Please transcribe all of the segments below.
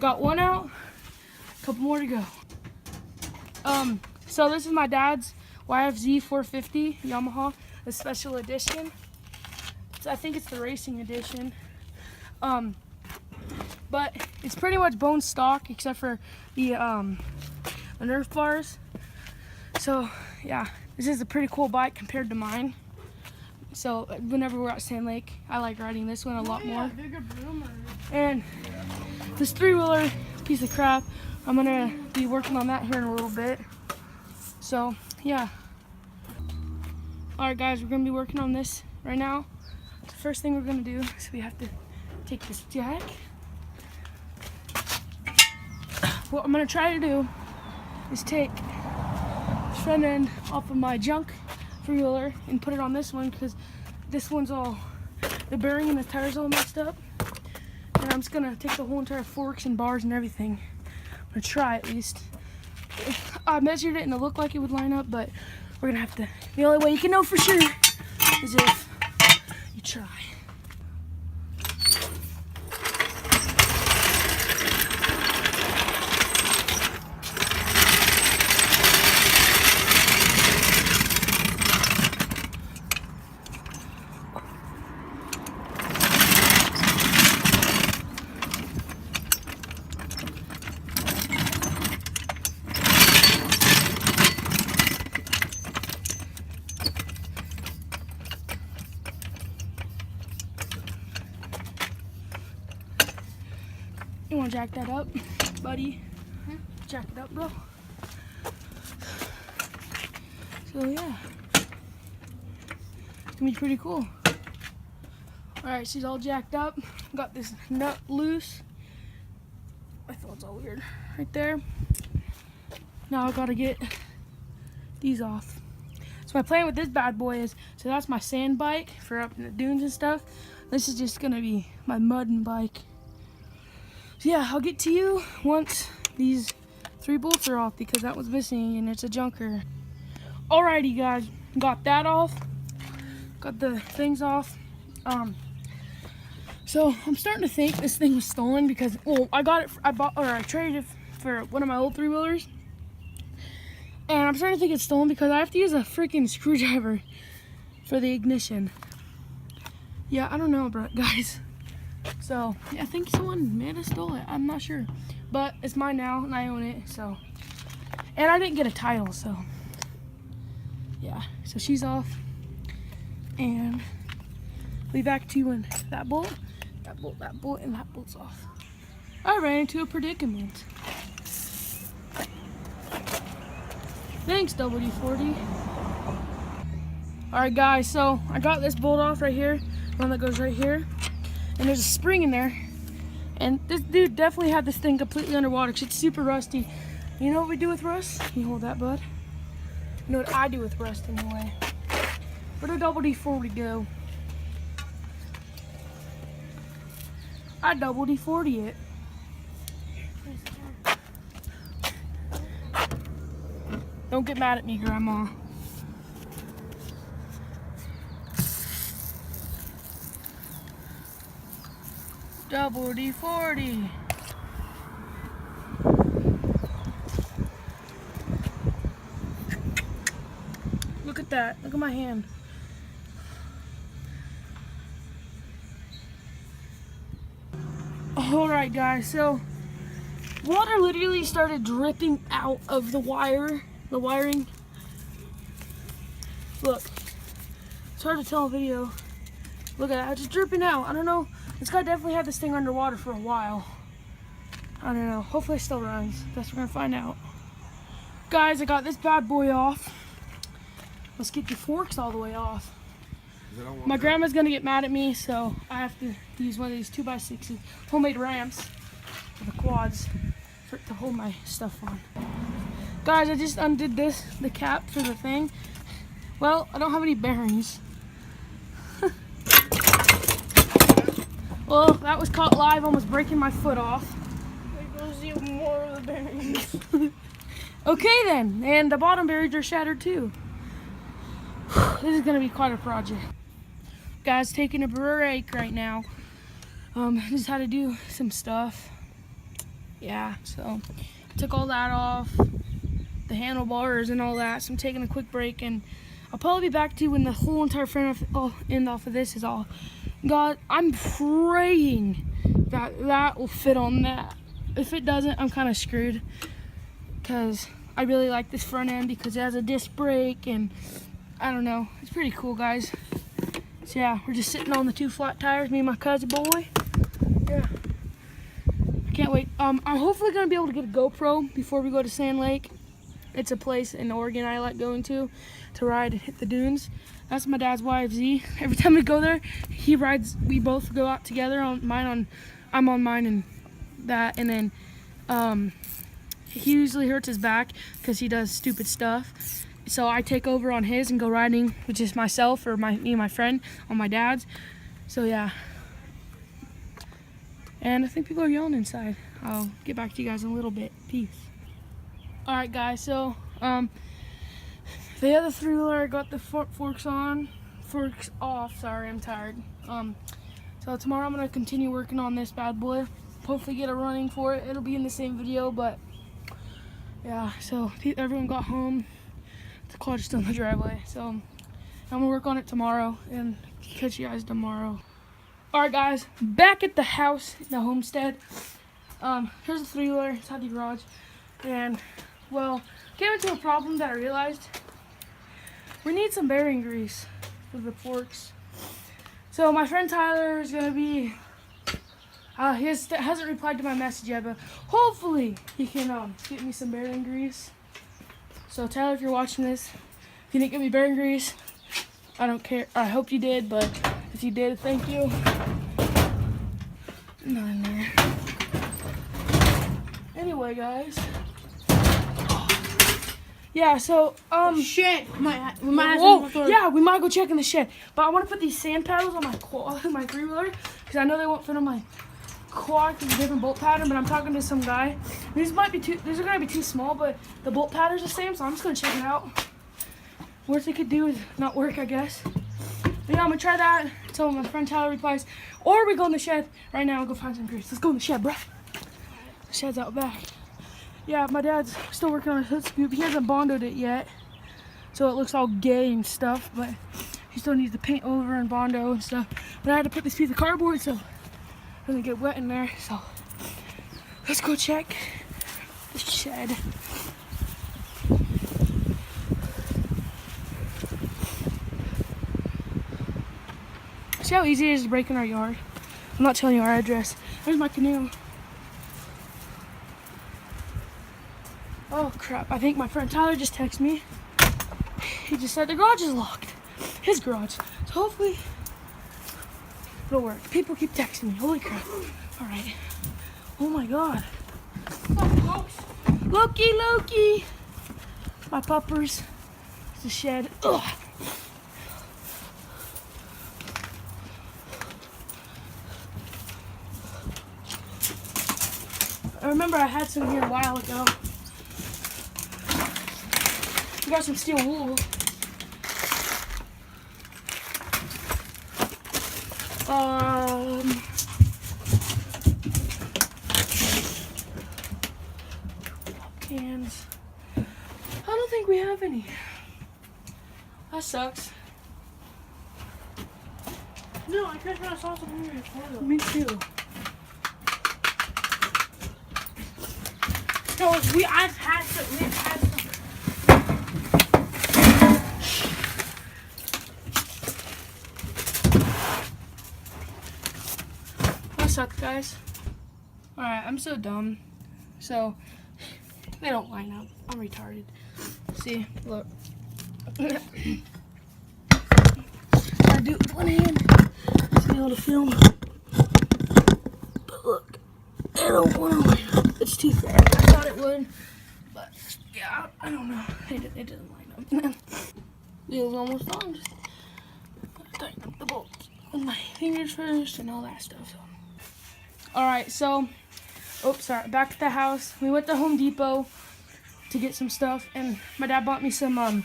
Got one out, a couple more to go. So this is my dad's YFZ 450 Yamaha, a special edition. I think it's the racing edition. But it's pretty much bone stock except for the Nerf bars. So yeah, this is a pretty cool bike compared to mine. So whenever we're at Sand Lake, I like riding this one a lot more. And this three-wheeler piece of crap, I'm gonna be working on that here in a little bit. So yeah. All right guys, we're gonna be working on this right now. The first thing we're gonna do is we have to take this jack. What I'm gonna try to do is take the front end off of my junk three-wheeler and put it on this one, because this one's all, the bearing and the tires all messed up. And I'm just gonna take the whole entire forks and bars and everything. I'm gonna try at least. I measured it and it looked like it would line up, but we're gonna have to, the only way you can know for sure is if you try. You wanna jack that up, buddy? Huh? Jack it up, bro. So yeah, it's gonna be pretty cool. All right, she's all jacked up. Got this nut loose. I thought it's all weird right there. Now I gotta get these off. So my plan with this bad boy is, so that's my sand bike for up in the dunes and stuff. This is just gonna be my mudding bike. So yeah, I'll get to you once these 3 bolts are off, because that was missing and it's a junker. Alrighty guys, got that off. Got the things off. So I'm starting to think this thing was stolen, because, well, I traded it for one of my old 3-wheelers. And I'm starting to think it's stolen because I have to use a freaking screwdriver for the ignition. Yeah, I don't know, bro, guys. So yeah, I think someone may have stole it. I'm not sure, but it's mine now and I own it. So, and I didn't get a title, so yeah. So she's off, and I'll be back to you when that bolt, and that bolt's off. I ran into a predicament. Thanks, WD-40. All right, guys. So I got this bolt off right here, the one that goes right here. And there's a spring in there, and this dude definitely had this thing completely underwater because it's super rusty. You know what we do with rust? You hold that, bud. You know what I do with rust anyway. Where'd the WD-40 go? I WD-40 it. Don't get mad at me, Grandma. WD-40. Look at that. Look at my hand. Alright guys, so water literally started dripping out of the wiring. Look. It's hard to tell in video. Look at that, it's just dripping out. I don't know. This guy definitely had this thing underwater for a while. I don't know. Hopefully it still runs. That's what we're gonna find out. Guys, I got this bad boy off. Let's get the forks all the way off. My grandma's gonna get mad at me, so I have to use one of these 2x6 homemade ramps for the quads to hold my stuff on. Guys, I just undid the cap for the thing. Well, I don't have any bearings. Well, that was caught live, almost breaking my foot off. There goes even more of the bearings. Okay then, and the bottom bearings are shattered too. This is gonna be quite a project. Guys, taking a break right now. Just had to do some stuff. yeah, so took all that off, the handlebars and all that. So I'm taking a quick break, and I'll probably be back to you when the whole entire front end off of this is all. God, I'm praying that will fit on that. If it doesn't, I'm kind of screwed, because I really like this front end because it has a disc brake, and I don't know, it's pretty cool, guys. So yeah, we're just sitting on the 2 flat tires, me and my cousin boy. Yeah, I can't wait. I'm hopefully gonna be able to get a GoPro before we go to Sand Lake. It's a place in Oregon I like going to ride and hit the dunes. That's my dad's YFZ. Every time we go there, he rides. We both go out together. I'm on mine and that, and then he usually hurts his back because he does stupid stuff. So I take over on his and go riding with just myself or me and my friend on my dad's. So yeah. And I think people are yelling inside. I'll get back to you guys in a little bit. Peace. All right, guys. So the other 3-wheeler, I got the forks off. Sorry, I'm tired. So tomorrow I'm gonna continue working on this bad boy. Hopefully get a running for it. It'll be in the same video, but yeah. So everyone got home. The car just on the driveway. So I'm gonna work on it tomorrow and catch you guys tomorrow. All right, guys, back at the house, the homestead. Here's the 3-wheeler inside the garage, and well, came into a problem that I realized. We need some bearing grease for the forks. So my friend Tyler is gonna be. He hasn't replied to my message yet, but hopefully he can get me some bearing grease. So Tyler, if you're watching this, if you didn't get me bearing grease, I don't care. I hope you did, but if you did, thank you. Not in there. Anyway, guys. Yeah, so shit. We might go check in the shed. But I want to put these sand paddles on my 3-wheeler because I know they won't fit on my quad because it's a different bolt pattern. But I'm talking to some guy. These are gonna be too small, but the bolt pattern's the same, so I'm just gonna check it out. Worst they could do is not work, I guess. But yeah, I'm gonna try that until my friend Tyler replies, or we go in the shed right now and go find some grease. Let's go in the shed, bruh. The shed's out back. Yeah, my dad's still working on his hood scoop. He hasn't bonded it yet, so it looks all gay and stuff, but he still needs to paint over and bondo and stuff. But I had to put this piece of cardboard so it doesn't get wet in there. So let's go check the shed. See how easy it is to break in our yard? I'm not telling you our address. There's my canoe. Oh crap, I think my friend Tyler just texted me. He just said the garage is locked. His garage. So hopefully it'll work. People keep texting me. Holy crap. Alright. Oh my god. Loki! My puppers. It's the shed. Ugh. I remember I had some here a while ago. We got some steel wool. Cans. I don't think we have any. That sucks. No, I can't find a sauce in here. Me too. No, I've had some. We've had some. That sucks, guys. Alright, I'm so dumb. So, they don't line up. I'm retarded. See, look. I do it with one hand to be able to film. But look, they don't want to line up. It's too thick. I thought it would, but yeah, I don't know. It doesn't line up. Wheel's almost on. Just tighten up the bolts with my fingers first and all that stuff. So. Alright, so, oops, sorry, back at the house. We went to Home Depot to get some stuff, and my dad bought me some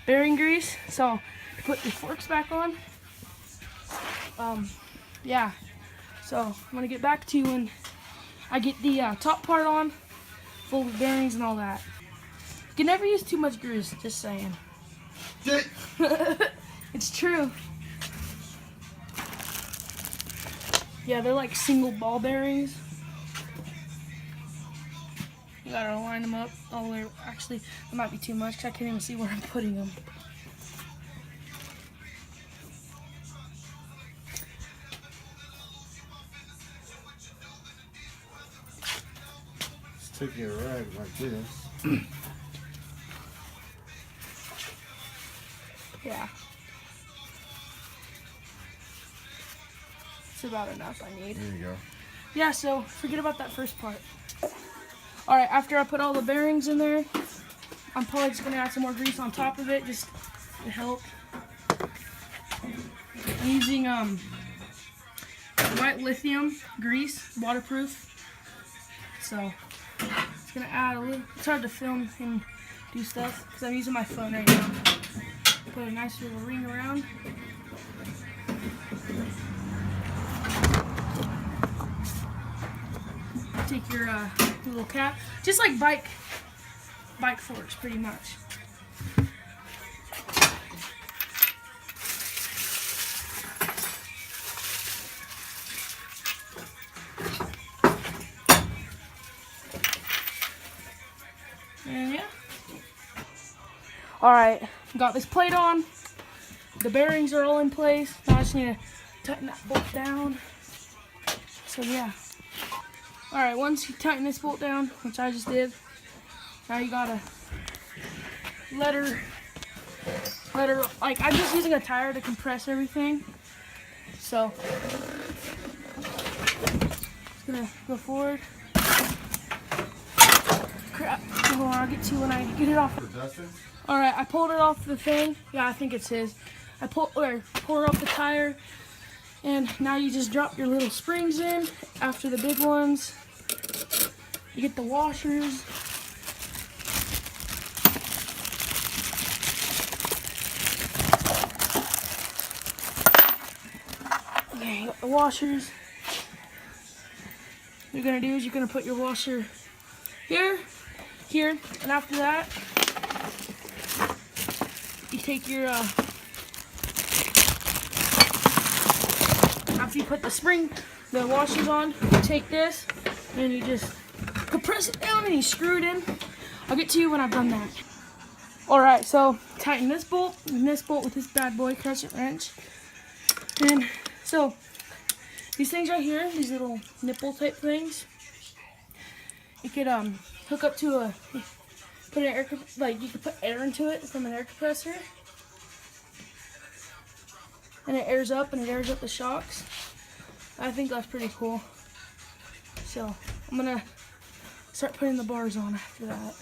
bearing grease, so to put the forks back on. Yeah, so I'm gonna get back to you when I get the top part on, full of bearings and all that. You can never use too much grease, just saying. It's true. Yeah, they're like single ball bearings. You gotta line them up all the way. Actually, that might be too much because I can't even see where I'm putting them. It's taking a rag like this. Yeah. It's about enough I need. There you go. Yeah, so forget about that first part. Alright, after I put all the bearings in there, I'm probably just going to add some more grease on top of it just to help. I'm using white lithium grease, waterproof. So, it's going to add a little, it's hard to film and do stuff because I'm using my phone right now. Put a nice little ring around. Take your little cap, just like bike forks, pretty much. And yeah. All right, got this plate on. The bearings are all in place. Now I just need to tighten that bolt down. So yeah. Alright, once you tighten this bolt down, which I just did, now you gotta let her, like, I'm just using a tire to compress everything. So, just gonna go forward. Crap, hold on, I'll get to you when I get it off. Alright, I pulled it off the thing. Yeah, I think it's his. I pulled it off the tire. And now you just drop your little springs in after the big ones. You get the washers. Okay, you got the washers. What you're gonna do is you're gonna put your washer here, and after that, you take your after you put the washers on, you take this and you just compress it down and you screw it in. I'll get to you when I've done that. Alright, so tighten this bolt and this bolt with this bad boy crescent wrench. And so these things right here, these little nipple type things, you could hook up to you could put air into it from an air compressor. And it airs up and it airs up the shocks. I think that's pretty cool. So I'm gonna start putting the bars on after that.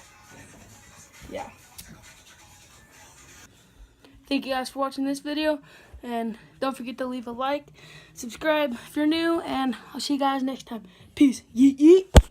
Yeah. Thank you guys for watching this video, and don't forget to leave a like, subscribe if you're new, and I'll see you guys next time. Peace. Yeet yeet.